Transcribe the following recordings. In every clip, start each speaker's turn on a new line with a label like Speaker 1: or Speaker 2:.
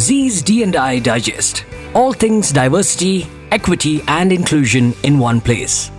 Speaker 1: ZEE's D&I Digest. All things diversity, equity and inclusion in one place.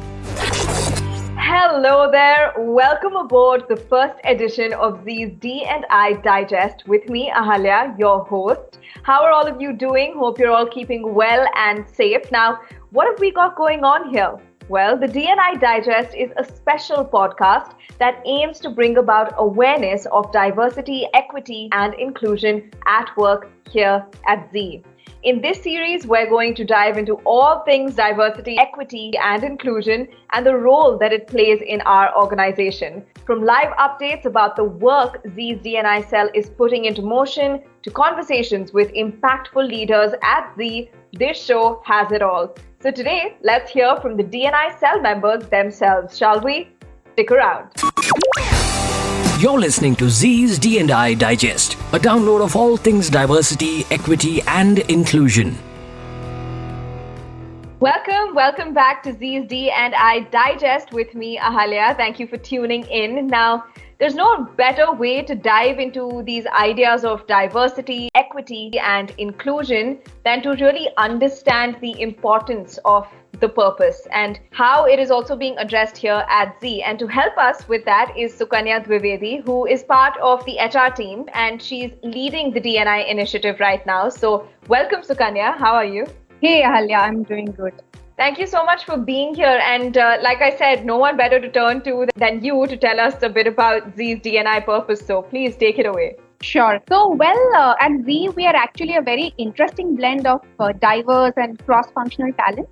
Speaker 2: Hello there. Welcome aboard the first edition of ZEE's D&I Digest with me, Ahalya, your host. How are all of you doing? Hope you're all keeping well and safe. Now, what have we got going on here? Well, the D&I Digest is a special podcast that aims to bring about awareness of diversity, equity, and inclusion at work here at ZEE. In this series, we're going to dive into all things diversity, equity, and inclusion and the role that it plays in our organization. From live updates about the work ZEE's D&I cell is putting into motion to conversations with impactful leaders at ZEE, this show has it all. So today, let's hear from the D&I cell members themselves, shall we? Stick around.
Speaker 1: You're listening to ZEE's D&I Digest, a download of all things diversity, equity and inclusion.
Speaker 2: Welcome back to ZEE's D&I Digest with me, Ahalya. Thank you for tuning in. Now, there's no better way to dive into these ideas of diversity, equity, and inclusion than to really understand the importance of the purpose and how it is also being addressed here at ZEE. And to help us with that is Sukanya Dwivedi, who is part of the HR team, and she's leading the Dni Initiative right now. So welcome, Sukanya. How are you?
Speaker 3: Hey, Ahalya, I'm doing good.
Speaker 2: Thank you so much for being here. And like I said, no one better to turn to than you to tell us a bit about ZEE's D&I purpose. So please take it away.
Speaker 3: Sure. So, at ZEE, we are actually a very interesting blend of diverse and cross-functional talent.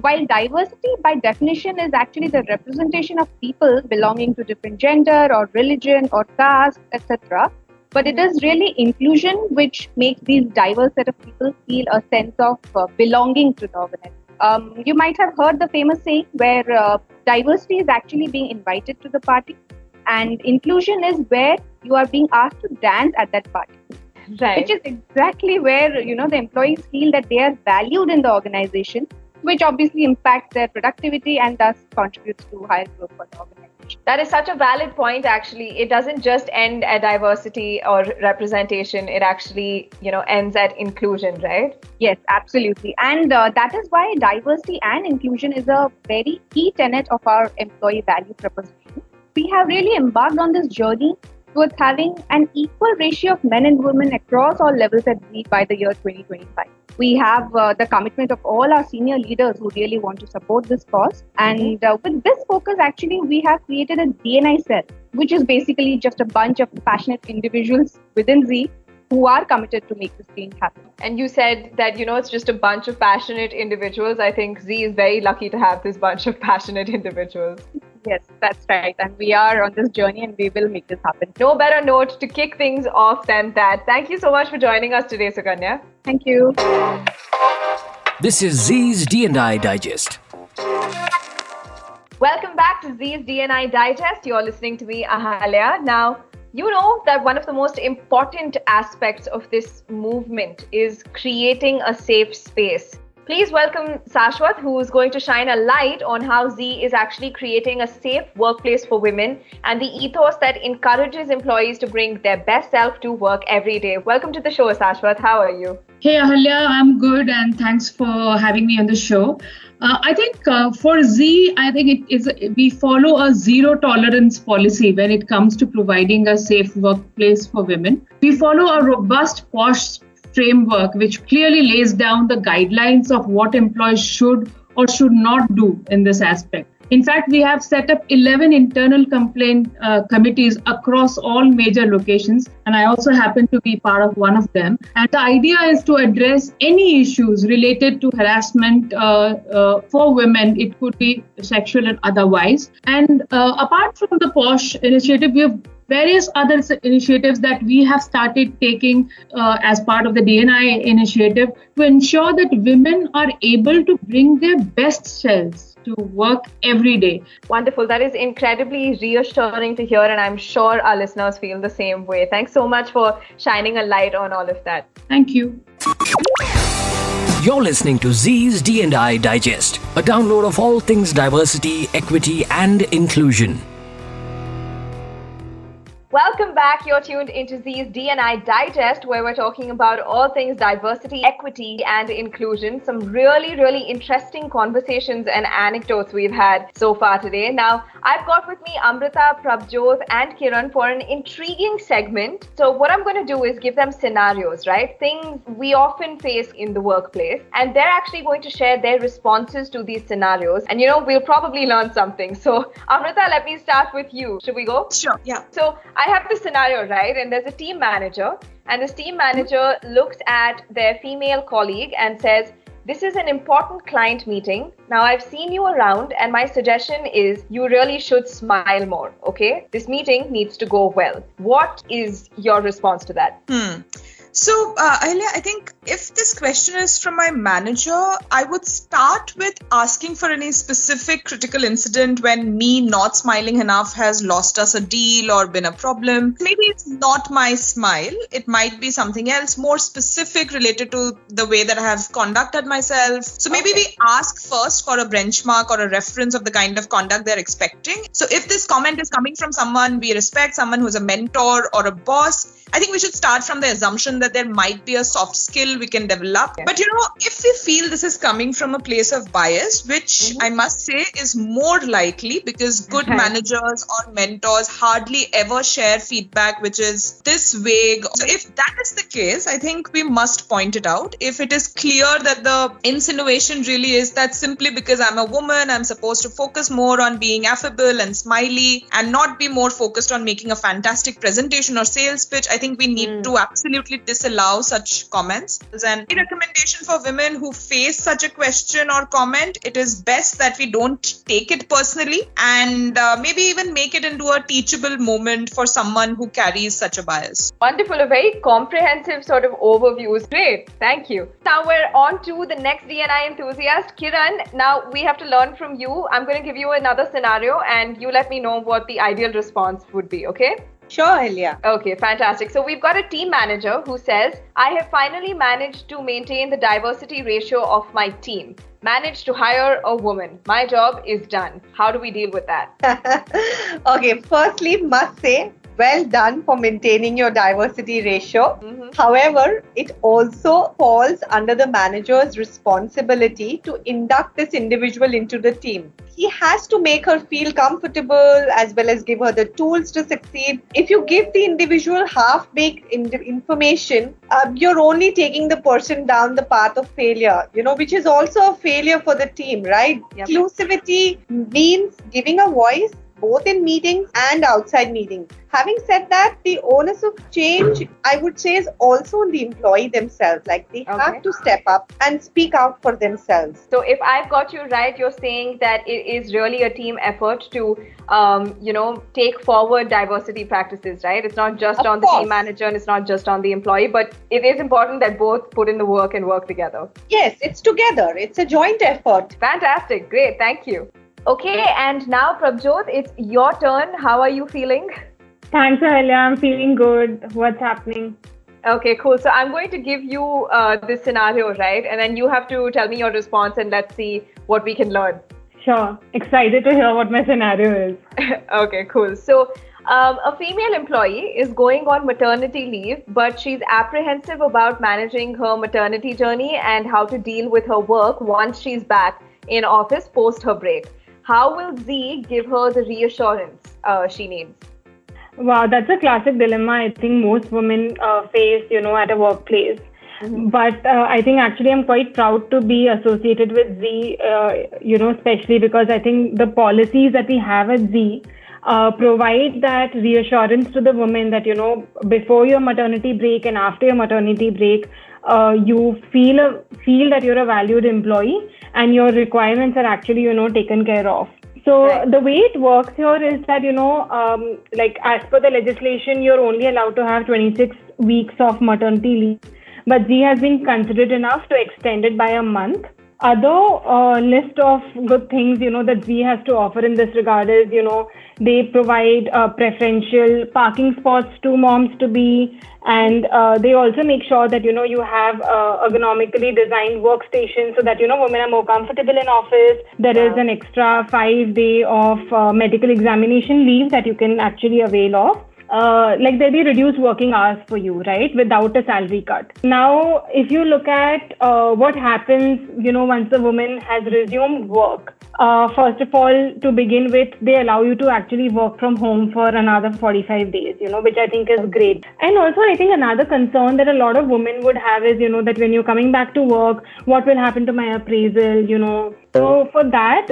Speaker 3: While diversity, by definition, is actually the representation of people belonging to different gender or religion or caste, etc. But it is really inclusion which makes these diverse set of people feel a sense of belonging to the organization. You might have heard the famous saying where diversity is actually being invited to the party and inclusion is where you are being asked to dance at that party.
Speaker 2: Right.
Speaker 3: Which is exactly where, the employees feel that they are valued in the organization, which obviously impacts their productivity and thus contributes to higher growth for the organization.
Speaker 2: That is such a valid point, actually. It doesn't just end at diversity or representation. It actually, ends at inclusion, right?
Speaker 3: Yes, absolutely. And that is why diversity and inclusion is a very key tenet of our employee value proposition. We have really embarked on this journey towards having an equal ratio of men and women across all levels at ZEE by the year 2025. We have the commitment of all our senior leaders who really want to support this cause. And with this focus, actually, we have created a D&I cell, which is basically just a bunch of passionate individuals within ZEE who are committed to make this change happen.
Speaker 2: And you said that, it's just a bunch of passionate individuals. I think ZEE is very lucky to have this bunch of passionate individuals.
Speaker 3: Yes, that's right. And we are on this journey and we will make this happen.
Speaker 2: No better note to kick things off than that. Thank you so much for joining us today, Sukanya.
Speaker 3: Thank you.
Speaker 1: This is ZEE's D&I Digest.
Speaker 2: Welcome back to ZEE's D&I Digest. You're listening to me, Ahalya. Now, you know that one of the most important aspects of this movement is creating a safe space. Please welcome Sashwat, who is going to shine a light on how ZEE is actually creating a safe workplace for women and the ethos that encourages employees to bring their best self to work every day. Welcome to the show, Sashwat. How are you?
Speaker 4: Hey, Ahalya, I'm good and thanks for having me on the show. I think for ZEE, we follow a zero tolerance policy when it comes to providing a safe workplace for women. We follow a robust POSH framework which clearly lays down the guidelines of what employees should or should not do in this aspect. In fact, we have set up 11 internal complaint committees across all major locations, and I also happen to be part of one of them. And the idea is to address any issues related to harassment for women. It could be sexual and otherwise. And apart from the POSH initiative, we have various other initiatives that we have started taking as part of the D&I initiative to ensure that women are able to bring their best selves to work every day.
Speaker 2: Wonderful. That is incredibly reassuring to hear, and I'm sure our listeners feel the same way. Thanks so much for shining a light on all of that.
Speaker 4: Thank you.
Speaker 1: You're listening to ZEE's D&I Digest, a download of all things diversity, equity and inclusion.
Speaker 2: Welcome back. You're tuned into Zee's Dni Digest, where we're talking about all things diversity, equity, and inclusion. Some really, really interesting conversations and anecdotes we've had so far today. Now, I've got with me Amrita, Prabjot, and Kiran for an intriguing segment. So what I'm going to do is give them scenarios, right? Things we often face in the workplace. And they're actually going to share their responses to these scenarios. And, we'll probably learn something. So, Amrita, let me start with you. Should we go?
Speaker 5: Sure, yeah.
Speaker 2: So I have this scenario, right? And there's a team manager, and this team manager looks at their female colleague and says, "This is an important client meeting. Now, I've seen you around, and my suggestion is you really should smile more, okay? This meeting needs to go well." What is your response to that?
Speaker 5: So, Ahilya, I think if this question is from my manager, I would start with asking for any specific critical incident when me not smiling enough has lost us a deal or been a problem. Maybe it's not my smile. It might be something else more specific related to the way that I have conducted myself. So maybe we ask first for a benchmark or a reference of the kind of conduct they're expecting. So if this comment is coming from someone we respect, someone who's a mentor or a boss, I think we should start from the assumption that there might be a soft skill we can develop.
Speaker 2: Yeah.
Speaker 5: But if we feel this is coming from a place of bias, which I must say is more likely because good managers or mentors hardly ever share feedback which is this vague. So if that is the case, I think we must point it out. If it is clear that the insinuation really is that simply because I'm a woman, I'm supposed to focus more on being affable and smiley and not be more focused on making a fantastic presentation or sales pitch, I think we need to absolutely disallow such comments. And a recommendation for women who face such a question or comment, it is best that we don't take it personally and maybe even make it into a teachable moment for someone who carries such a bias.
Speaker 2: Wonderful, a very comprehensive sort of overview. Great, thank you. Now we're on to the next DNI enthusiast, Kiran. Now we have to learn from you. I'm going to give you another scenario and you let me know what the ideal response would be, okay?
Speaker 6: Sure, Ahilya.
Speaker 2: Okay, fantastic. So we've got a team manager who says, "I have finally managed to maintain the diversity ratio of my team. Managed to hire a woman. My job is done." How do we deal with that?
Speaker 6: Okay, firstly, must say, well done for maintaining your diversity ratio. However, it also falls under the manager's responsibility to induct this individual into the team. He has to make her feel comfortable as well as give her the tools to succeed. If you give the individual half-baked information, you're only taking the person down the path of failure, which is also a failure for the team, right?
Speaker 2: Yep.
Speaker 6: Inclusivity means giving a voice both in meetings and outside meetings. Having said that, the onus of change, I would say, is also on the employee themselves. Like they have to step up and speak out for themselves.
Speaker 2: So if I've got you right, you're saying that it is really a team effort to, take forward diversity practices, right? It's not just on the team manager and it's not just on the employee, but it is important that both put in the work and work together.
Speaker 6: Yes, it's together. It's a joint effort.
Speaker 2: Fantastic. Great. Thank you. Okay, and now Prabjot, it's your turn. How are you feeling?
Speaker 7: Thanks, Ahilya. I'm feeling good. What's happening?
Speaker 2: Okay, cool. So I'm going to give you this scenario, right? And then you have to tell me your response and let's see what we can learn.
Speaker 7: Sure. Excited to hear what my scenario is.
Speaker 2: Okay, cool. So a female employee is going on maternity leave, but she's apprehensive about managing her maternity journey and how to deal with her work once she's back in office post her break. How will Z give her the reassurance she needs?
Speaker 7: Wow, that's a classic dilemma I think most women face, at a workplace. But I think actually I'm quite proud to be associated with Z, especially because I think the policies that we have at Z provide that reassurance to the woman that, before your maternity break and after your maternity break, you feel that you're a valued employee and your requirements are actually, taken care of. So the way it works here is that, as per the legislation, you're only allowed to have 26 weeks of maternity leave. But Z has been considerate enough to extend it by a month. Other list of good things, that Z has to offer in this regard is, they provide preferential parking spots to moms to be, and they also make sure that, you have ergonomically designed workstations so that, women are more comfortable in office. There is an extra 5 day of medical examination leave that you can actually avail of. like there'll be reduced working hours for you, right? Without a salary cut. Now, if you look at what happens, once a woman has resumed work, first of all, to begin with, they allow you to actually work from home for another 45 days, which I think is great. And also, I think another concern that a lot of women would have is, that when you're coming back to work, what will happen to my appraisal, So for that,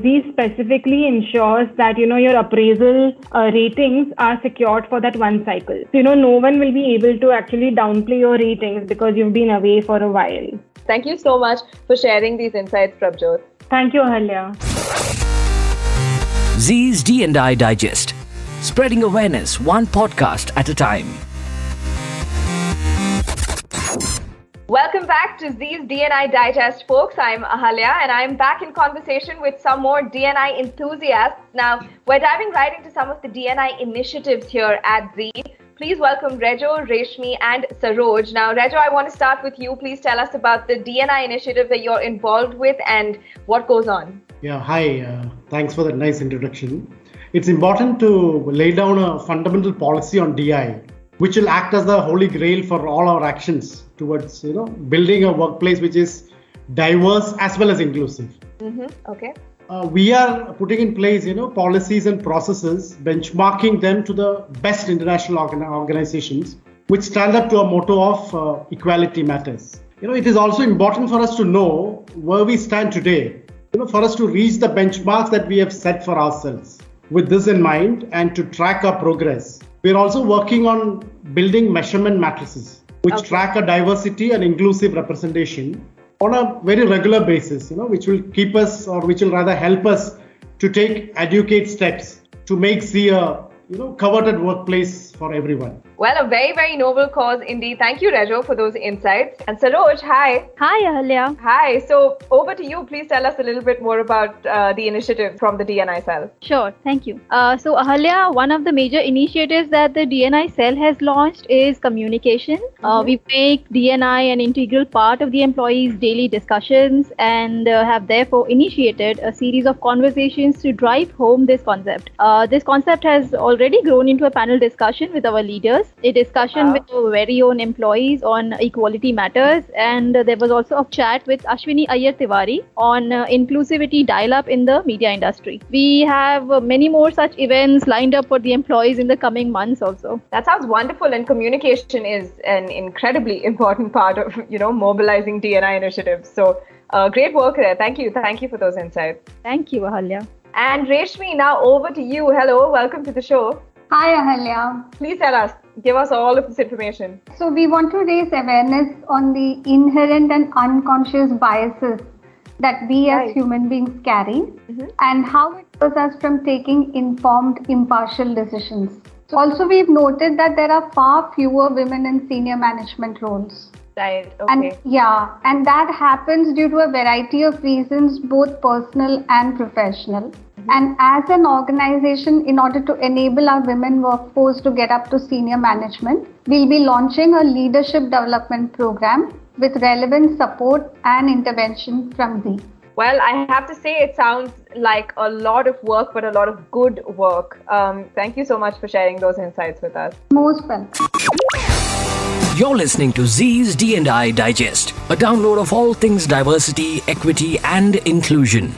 Speaker 7: ZEE specifically ensures that, your appraisal ratings are secured for that one cycle. So, no one will be able to actually downplay your ratings because you've been away for a while.
Speaker 2: Thank you so much for sharing these insights, Prabjot.
Speaker 7: Thank you, Ahalya.
Speaker 1: ZEE's D&I Digest. Spreading awareness one podcast at a time.
Speaker 2: Welcome back to ZEE's DNI Digest, folks. I'm Ahalya and I'm back in conversation with some more DNI enthusiasts. Now, we're diving right into some of the DNI initiatives here at ZEE. Please welcome Rejo, Reshmi and Saroj. Now, Rejo, I want to start with you. Please tell us about the DNI initiative that you're involved with and what goes on.
Speaker 8: Yeah, hi. Thanks for that nice introduction. It's important to lay down a fundamental policy on DI, which will act as the holy grail for all our actions towards, building a workplace which is diverse as well as inclusive.
Speaker 2: Okay.
Speaker 8: We are putting in place, policies and processes, benchmarking them to the best international organizations, which stand up to a motto of equality matters. It is also important for us to know where we stand today, for us to reach the benchmarks that we have set for ourselves. With this in mind and to track our progress, we are also working on building measurement matrices, which track a diversity and inclusive representation on a very regular basis, which will keep us, or which will rather help us to take adequate steps to make ZEE a coveted workplace for everyone.
Speaker 2: Well, a very, very noble cause indeed. Thank you, Rejo, for those insights. And Saroj, hi.
Speaker 9: Hi, Ahalya.
Speaker 2: Hi. So over to you. Please tell us a little bit more about the initiative from the DNI cell.
Speaker 9: Sure. Thank you. So Ahalya, one of the major initiatives that the DNI cell has launched is communication. We make DNI an integral part of the employees' daily discussions and have therefore initiated a series of conversations to drive home this concept. This concept has already grown into a panel discussion with our leaders, a discussion with our very own employees on equality matters, and there was also a chat with Ashwini Iyer Tiwari on inclusivity dial-up in the media industry. We have many more such events lined up for the employees in the coming months also.
Speaker 2: That sounds wonderful, and communication is an incredibly important part of, mobilizing DNI initiatives. So great work there. Thank you for those insights.
Speaker 9: Thank you, Ahalya.
Speaker 2: And Reshmi, now over to you. Hello, welcome to the show.
Speaker 10: Hi, Ahalya.
Speaker 2: Please give us all of this information.
Speaker 10: So we want to raise awareness on the inherent and unconscious biases that we as human beings carry and how it keeps us from taking informed, impartial decisions. Also, we've noted that there are far fewer women in senior management roles.
Speaker 2: Right, okay.
Speaker 10: And that happens due to a variety of reasons, both personal and professional. And as an organization, in order to enable our women workforce to get up to senior management, we'll be launching a leadership development program with relevant support and intervention from ZEE.
Speaker 2: Well, I have to say it sounds like a lot of work, but a lot of good work. Thank you so much for sharing those insights with us.
Speaker 10: Most welcome.
Speaker 1: You're listening to ZEE's D&I Digest, a download of all things diversity, equity and inclusion.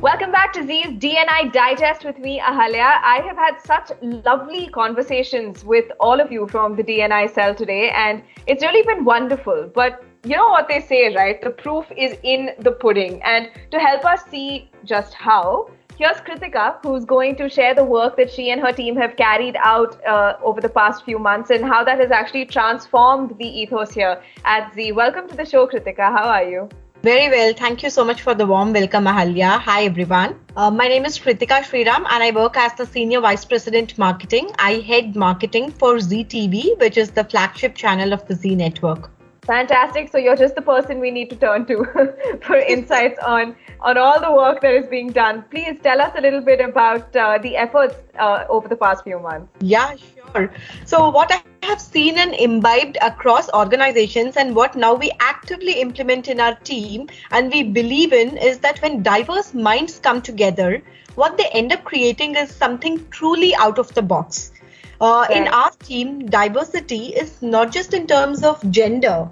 Speaker 2: Welcome back to ZEE's DNI Digest with me, Ahalya. I have had such lovely conversations with all of you from the DNI cell today, and it's really been wonderful. But you know what they say, right? The proof is in the pudding. And to help us see just how, here's Kritika, who's going to share the work that she and her team have carried out over the past few months and how that has actually transformed the ethos here at ZEE. Welcome to the show, Kritika. How are you?
Speaker 6: Very well. Thank you so much for the warm welcome, Ahalya. Hi, everyone. My name is Kritika Sriram and I work as the Senior Vice President Marketing. I head marketing for ZEE TV, which is the flagship channel of the ZEE network.
Speaker 2: Fantastic. So you're just the person we need to turn to for insights on all the work that is being done. Please tell us a little bit about the efforts over the past few months.
Speaker 6: Yeah, sure. So what I have seen and imbibed across organizations and what now we actively implement in our team and we believe in is that when diverse minds come together, what they end up creating is something truly out of the box. In our team, diversity is not just in terms of gender.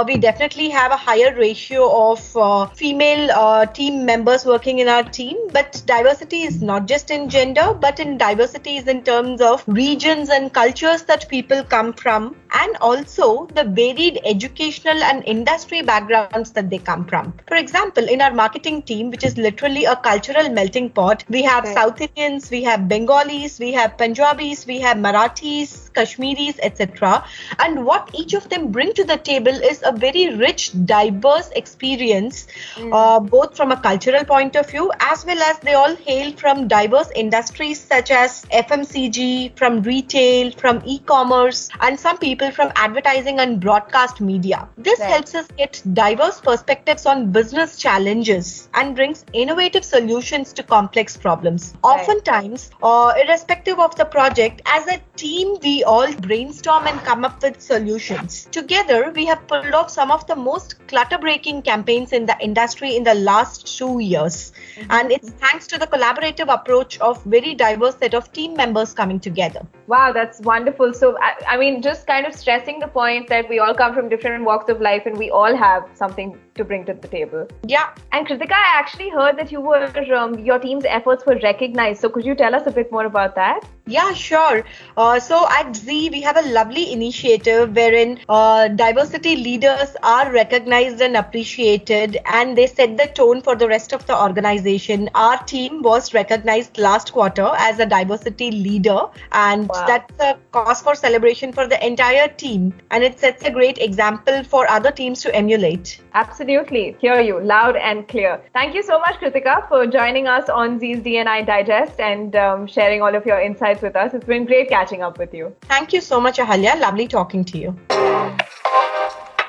Speaker 6: We definitely have a higher ratio of female team members working in our team, but diversity is not just in gender, but in diversity is in terms of regions and cultures that people come from, and also the varied educational and industry backgrounds that they come from. For example, in our marketing team, which is literally a cultural melting pot, we have South Indians, we have Bengalis, we have Punjabis, we have Marathis, Kashmiris, etc. And what each of them bring to the table is a very rich, diverse experience, both from a cultural point of view as well as they all hail from diverse industries such as FMCG, from retail, from e-commerce, and some people from advertising and broadcast media. This helps us get diverse perspectives on business challenges and brings innovative solutions to complex problems. Oftentimes, irrespective of the project, as a team, we all brainstorm and come up with solutions. Together, we have pulled off some of the most clutter-breaking campaigns in the industry in the last 2 years. And it's thanks to the collaborative approach of very diverse set of team members coming together.
Speaker 2: Wow, that's wonderful. So, I mean, just kind of stressing the point that we all come from different walks of life and we all have something to bring to the table.
Speaker 6: Yeah.
Speaker 2: And Kritika, I actually heard that your team's efforts were recognized. So could you tell us a bit more about that?
Speaker 6: Yeah, sure. So at ZEE, we have a lovely initiative wherein diversity leaders are recognized and appreciated, and they set the tone for the rest of the organization. Our team was recognized last quarter as a diversity leader, and that's a cause for celebration for the entire team. And it sets a great example for other teams to emulate.
Speaker 2: Absolutely. Hear you loud and clear. Thank you so much, Kritika, for joining us on ZEE's DNI Digest and sharing all of your insights with us. It's been great catching up with you.
Speaker 6: Thank you so much, Ahalya. Lovely talking to you.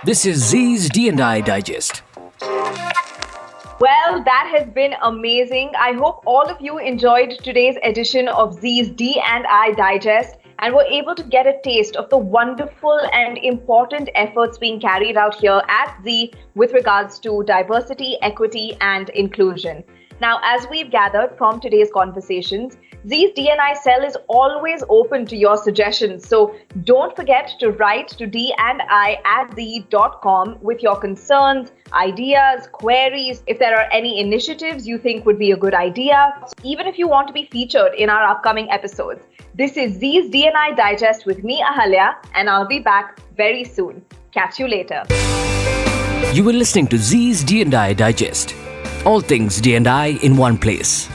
Speaker 1: This is ZEE's DNI Digest.
Speaker 2: Well, that has been amazing. I hope all of you enjoyed today's edition of ZEE's D&I Digest and were able to get a taste of the wonderful and important efforts being carried out here at ZEE with regards to diversity, equity, and inclusion. Now, as we've gathered from today's conversations, ZEE's D&I cell is always open to your suggestions. So don't forget to write to dni@zee.com with your concerns, ideas, queries. If there are any initiatives you think would be a good idea, even if you want to be featured in our upcoming episodes. This is ZEE's D&I Digest with me, Ahalya, and I'll be back very soon. Catch you later.
Speaker 1: You were listening to ZEE's D&I Digest. All things D&I in one place.